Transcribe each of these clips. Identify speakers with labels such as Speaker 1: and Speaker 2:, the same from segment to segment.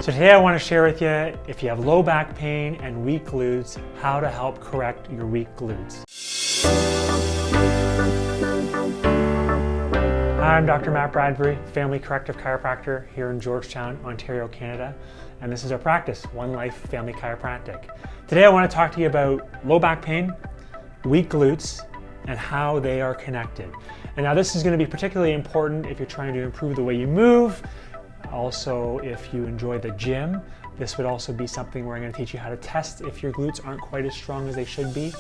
Speaker 1: So today I want to share with you, if you have low back pain and weak glutes, how to help correct your weak glutes. I'm Dr. Matt Bradbury, Family Corrective Chiropractor here in Georgetown, Ontario, Canada. And this is our practice, One Life Family Chiropractic. Today I want to talk to you about low back pain, weak glutes, and how they are connected. And now this is going to be particularly important if you're trying to improve the way you move. Also, if you enjoy the gym, this would also be something where I'm going to teach you how to test if your glutes aren't quite as strong as they should be,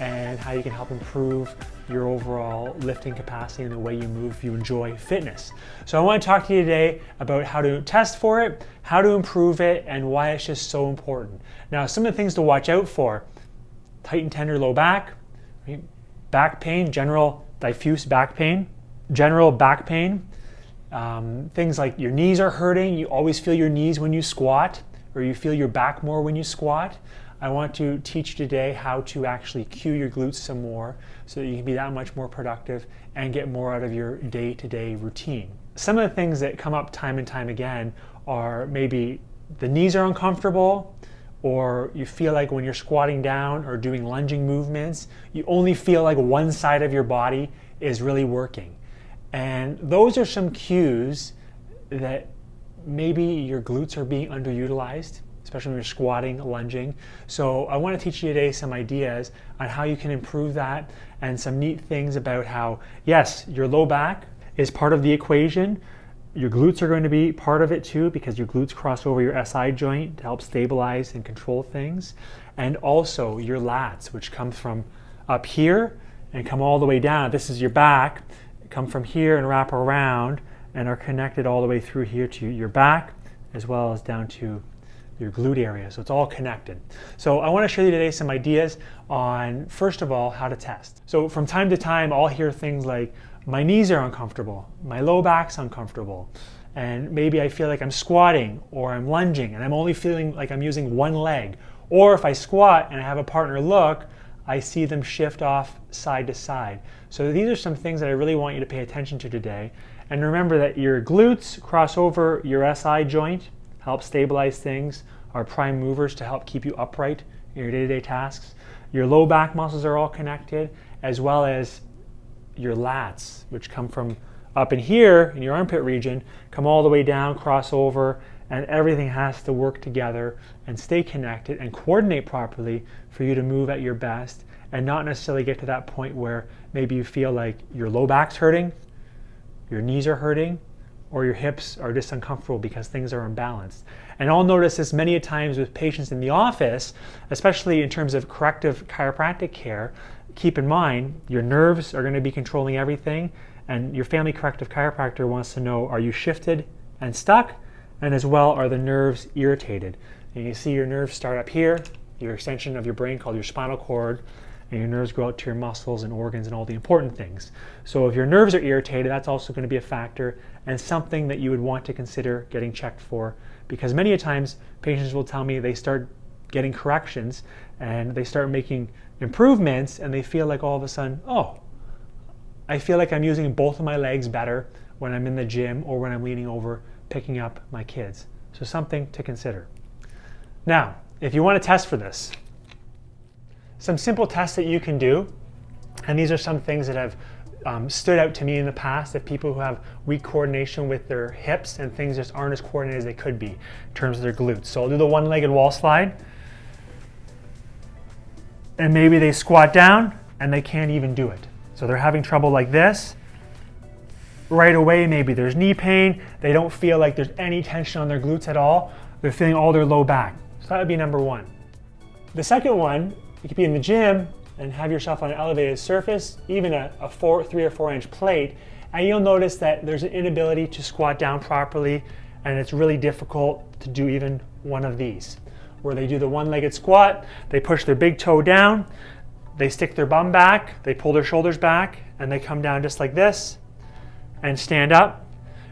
Speaker 1: and how you can help improve your overall lifting capacity and the way you move if you enjoy fitness. So I want to talk to you today about how to test for it, how to improve it, and why it's just so important. Now, some of the things to watch out for: tight and tender low back, right? Back pain, general diffuse back pain, general back pain. Things like your knees are hurting, you always feel your knees when you squat, or you feel your back more when you squat. I want to teach you today how to actually cue your glutes some more so that you can be that much more productive and get more out of your day-to-day routine. Some of the things that come up time and time again are maybe the knees are uncomfortable, or you feel like when you're squatting down or doing lunging movements, you only feel like one side of your body is really working. And those are some cues that maybe your glutes are being underutilized, especially when you're squatting, lunging. So I want to teach you today some ideas on how you can improve that, and some neat things about how, yes, your low back is part of the equation. Your glutes are going to be part of it too, because your glutes cross over your SI joint to help stabilize and control things. And also your lats, which come from up here and come all the way down. This is your back. Come from here and wrap around and are connected all the way through here to your back, as well as down to your glute area. So it's all connected. So I want to show you today some ideas on, first of all, how to test. So from time to time, I'll hear things like, my knees are uncomfortable, my low back's uncomfortable, and maybe I feel like I'm squatting or I'm lunging and I'm only feeling like I'm using one leg. Or if I squat and I have a partner look, I see them shift off side to side. So these are some things that I really want you to pay attention to today. And remember that your glutes cross over your SI joint, help stabilize things, are prime movers to help keep you upright in your day-to-day tasks. Your low back muscles are all connected, as well as your lats, which come from up in here in your armpit region, come all the way down, cross over, and everything has to work together and stay connected and coordinate properly for you to move at your best, and not necessarily get to that point where maybe you feel like your low back's hurting, your knees are hurting, or your hips are just uncomfortable because things are imbalanced. And I'll notice this many a times with patients in the office, especially in terms of corrective chiropractic care. Keep in mind, your nerves are going to be controlling everything, and your family corrective chiropractor wants to know, are you shifted and stuck? And as well, are the nerves irritated? And you see your nerves start up here, your extension of your brain called your spinal cord, and your nerves go out to your muscles and organs and all the important things. So if your nerves are irritated, that's also going to be a factor and something that you would want to consider getting checked for, because many a times patients will tell me they start getting corrections and they start making improvements, and they feel like all of a sudden, oh, I feel like I'm using both of my legs better when I'm in the gym or when I'm leaning over picking up my kids. So something to consider. Now, if you want to test for this, some simple tests that you can do, and these are some things that have stood out to me in the past, of people who have weak coordination with their hips and things just aren't as coordinated as they could be in terms of their glutes. So I'll do the one-legged wall slide, and maybe they squat down and they can't even do it. So they're having trouble like this. Right away, maybe there's knee pain. They don't feel like there's any tension on their glutes at all. They're feeling all their low back. So that would be number one. The second one, you could be in the gym and have yourself on an elevated surface, even a 3 or 4 inch plate, and you'll notice that there's an inability to squat down properly, and it's really difficult to do even one of these, where they do the one-legged squat, they push their big toe down, they stick their bum back, they pull their shoulders back, and they come down just like this and stand up.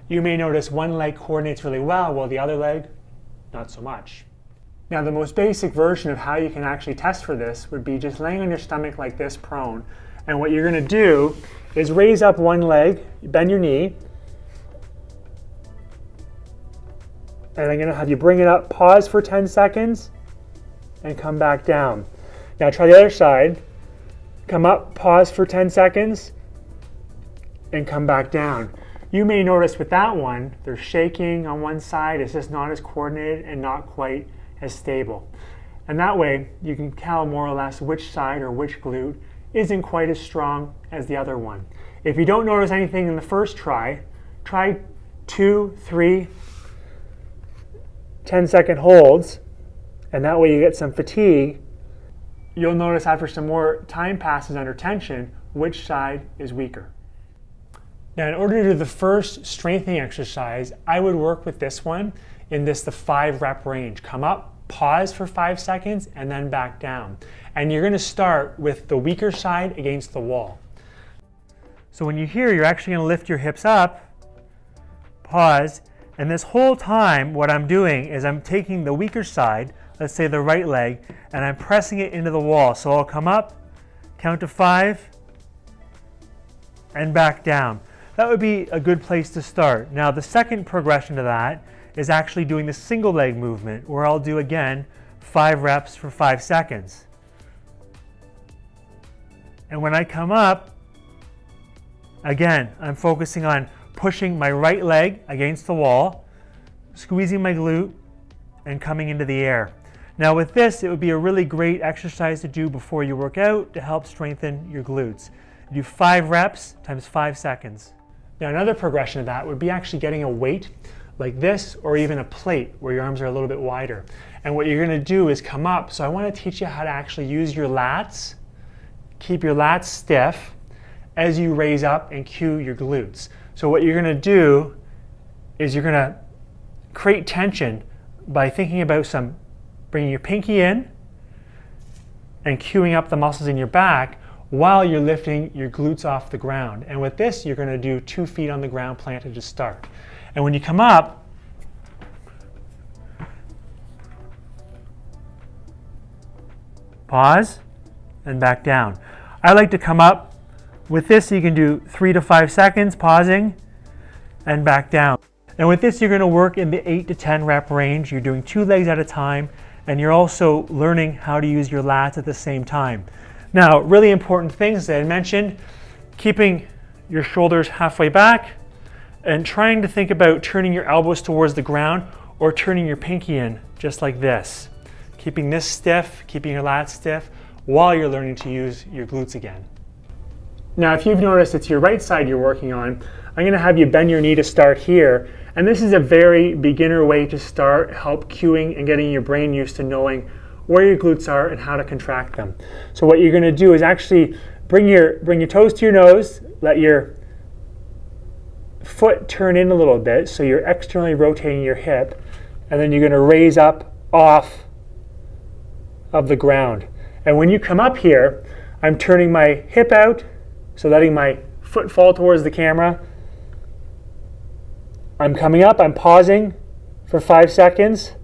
Speaker 1: You may notice one leg coordinates really well, while the other leg, not so much. Now, the most basic version of how you can actually test for this would be just laying on your stomach like this, prone. And what you're going to do is raise up one leg, bend your knee, And I'm gonna have you bring it up, pause for 10 seconds, and come back down. Now try the other side. Come up, pause for 10 seconds, and come back down. You may notice with that one, they're shaking on one side. It's just not as coordinated and not quite as stable. And that way, you can tell more or less which side or which glute isn't quite as strong as the other one. If you don't notice anything in the first try 2, 3, 10-second holds, and that way you get some fatigue. You'll notice after some more time passes under tension, which side is weaker. Now, in order to do the first strengthening exercise, I would work with this one in the 5-rep range. Come up, pause for 5 seconds, and then back down. And you're gonna start with the weaker side against the wall. So when you're here, you're actually gonna lift your hips up, pause, and this whole time, what I'm doing is I'm taking the weaker side, let's say the right leg, and I'm pressing it into the wall. So I'll come up, count to 5, and back down. That would be a good place to start. Now the second progression to that is actually doing the single leg movement, where I'll do again 5 reps for 5 seconds. And when I come up, again, I'm focusing on pushing my right leg against the wall, squeezing my glute, and coming into the air. Now with this, it would be a really great exercise to do before you work out to help strengthen your glutes. Do 5 reps times 5 seconds. Now another progression of that would be actually getting a weight like this, or even a plate where your arms are a little bit wider. And what you're gonna do is come up. So I wanna teach you how to actually use your lats, keep your lats stiff as you raise up and cue your glutes. So what you're gonna do is you're gonna create tension by thinking about bringing your pinky in and cueing up the muscles in your back while you're lifting your glutes off the ground. And with this, you're gonna do 2 feet on the ground planted to start. And when you come up, pause and back down. I like to come up. With this, you can do 3 to 5 seconds, pausing and back down. And with this, you're gonna work in the 8 to 10 rep range. You're doing 2 legs at a time, and you're also learning how to use your lats at the same time. Now, really important things that I mentioned, keeping your shoulders halfway back and trying to think about turning your elbows towards the ground or turning your pinky in, just like this. Keeping this stiff, keeping your lats stiff while you're learning to use your glutes again. Now, if you've noticed it's your right side you're working on, I'm gonna have you bend your knee to start here. And this is a very beginner way to start, help cueing and getting your brain used to knowing where your glutes are and how to contract them. So what you're gonna do is actually bring your toes to your nose, let your foot turn in a little bit so you're externally rotating your hip, and then you're gonna raise up off of the ground. And when you come up here, I'm turning my hip out, so letting my foot fall towards the camera. I'm coming up, I'm pausing for 5 seconds,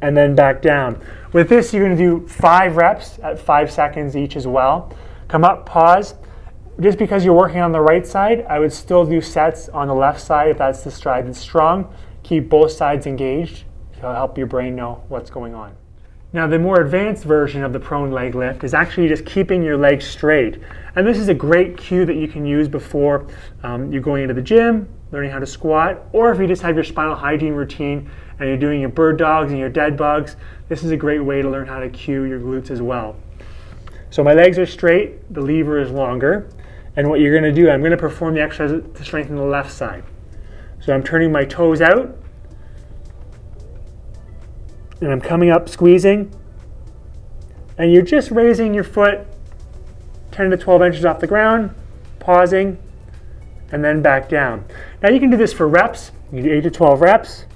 Speaker 1: and then back down. With this, you're gonna do 5 reps at 5 seconds each as well. Come up, pause. Just because you're working on the right side, I would still do sets on the left side if that's the stride that's strong. Keep both sides engaged to help your brain know what's going on. Now, the more advanced version of the prone leg lift is actually just keeping your legs straight. And this is a great cue that you can use before you're going into the gym, learning how to squat, or if you just have your spinal hygiene routine and you're doing your bird dogs and your dead bugs, this is a great way to learn how to cue your glutes as well. So my legs are straight, the lever is longer, and what you're gonna do, I'm gonna perform the exercise to strengthen the left side. So I'm turning my toes out, and I'm coming up, squeezing, and you're just raising your foot 10 to 12 inches off the ground, pausing, and then back down. Now you can do this for reps. You can do 8 to 12 reps.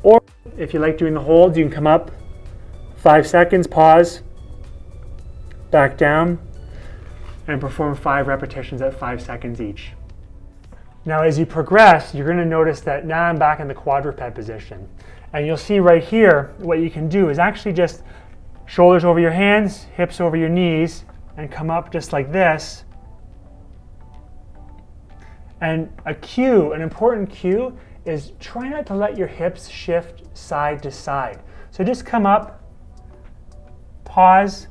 Speaker 1: Or if you like doing the holds, you can come up 5 seconds, pause, back down, and perform 5 repetitions at 5 seconds each. Now as you progress, you're gonna notice that now I'm back in the quadruped position. And you'll see right here, what you can do is actually just shoulders over your hands, hips over your knees, and come up just like this. And an important cue is try not to let your hips shift side to side. So just come up, pause,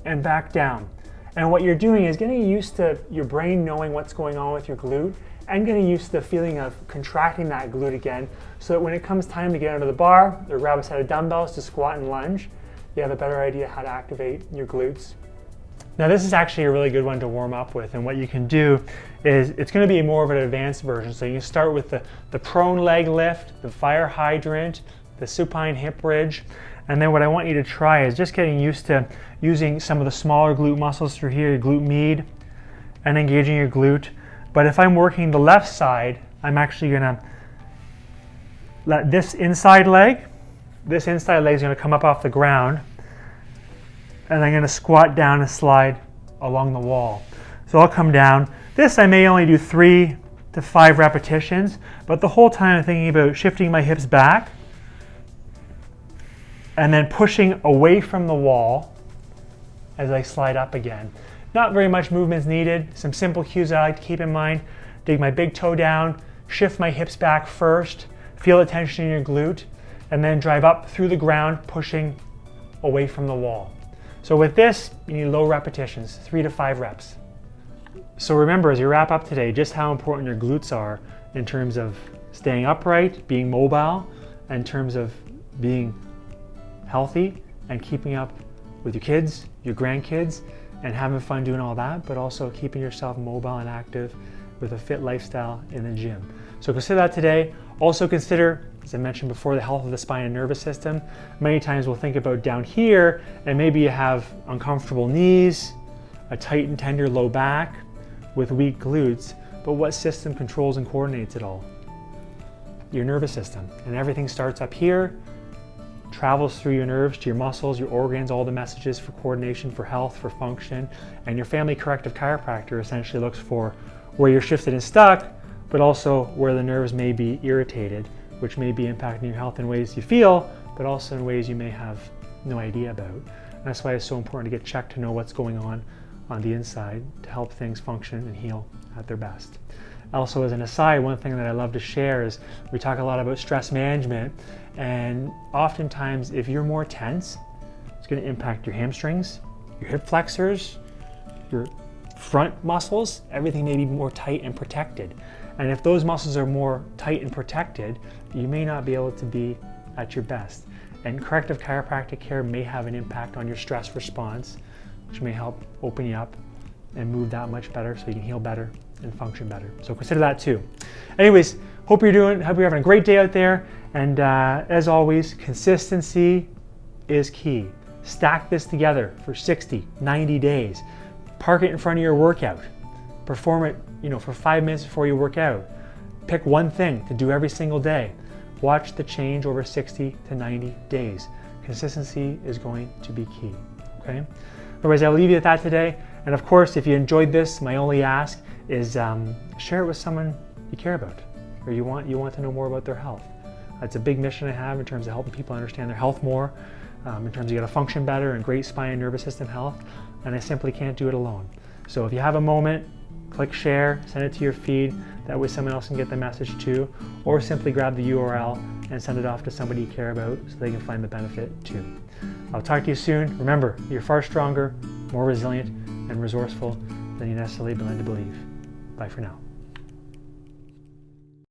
Speaker 1: and back down. And what you're doing is getting used to your brain knowing what's going on with your glute and getting used to the feeling of contracting that glute again, so that when it comes time to get under the bar or grab a set of dumbbells to squat and lunge, you have a better idea how to activate your glutes. Now this is actually a really good one to warm up with, and what you can do is, it's going to be more of an advanced version. So you can start with the prone leg lift, the fire hydrant, the supine hip bridge, and then what I want you to try is just getting used to using some of the smaller glute muscles through here, your glute med, and engaging your glute. But if I'm working the left side, I'm actually going to let this inside leg is going to come up off the ground, and I'm going to squat down and slide along the wall. So I'll come down. This I may only do 3 to 5 repetitions, but the whole time I'm thinking about shifting my hips back and then pushing away from the wall as I slide up again. Not very much movement is needed. Some simple cues I like to keep in mind. Dig my big toe down, shift my hips back first, feel the tension in your glute, and then drive up through the ground, pushing away from the wall. So with this, you need low repetitions, 3 to 5 reps. So remember, as you wrap up today, just how important your glutes are in terms of staying upright, being mobile, in terms of being healthy and keeping up with your kids, your grandkids, and having fun doing all that, but also keeping yourself mobile and active with a fit lifestyle in the gym. So consider that today. Also consider, as I mentioned before, the health of the spine and nervous system. Many times we'll think about down here, and maybe you have uncomfortable knees, a tight and tender low back with weak glutes, but what system controls and coordinates it all? Your nervous system. And everything starts up here, travels through your nerves to your muscles, your organs, all the messages for coordination, for health, for function. And your family corrective chiropractor essentially looks for where you're shifted and stuck, but also where the nerves may be irritated, which may be impacting your health in ways you feel, but also in ways you may have no idea about. And that's why it's so important to get checked to know what's going on the inside to help things function and heal at their best. Also, as an aside, one thing that I love to share is we talk a lot about stress management, and oftentimes if you're more tense, it's going to impact your hamstrings, your hip flexors, your front muscles. Everything may be more tight and protected. And if those muscles are more tight and protected, you may not be able to be at your best. And corrective chiropractic care may have an impact on your stress response, which may help open you up and move that much better so you can heal better and function better. So consider that too. Anyways, hope you're having a great day out there. And as always, consistency is key. Stack this together for 60, 90 days. Park it in front of your workout. Perform it, for 5 minutes before you work out. Pick one thing to do every single day. Watch the change over 60 to 90 days. Consistency is going to be key, okay? Otherwise, I'll leave you at that today. And of course, if you enjoyed this, my only ask is share it with someone you care about, or you want to know more about their health. That's a big mission I have in terms of helping people understand their health more, in terms of get to function better and great spine and nervous system health, and I simply can't do it alone. So if you have a moment, click share, send it to your feed, that way someone else can get the message too, or simply grab the URL and send it off to somebody you care about so they can find the benefit too. I'll talk to you soon. Remember, you're far stronger, more resilient, and resourceful than you necessarily been led to believe. Bye for now.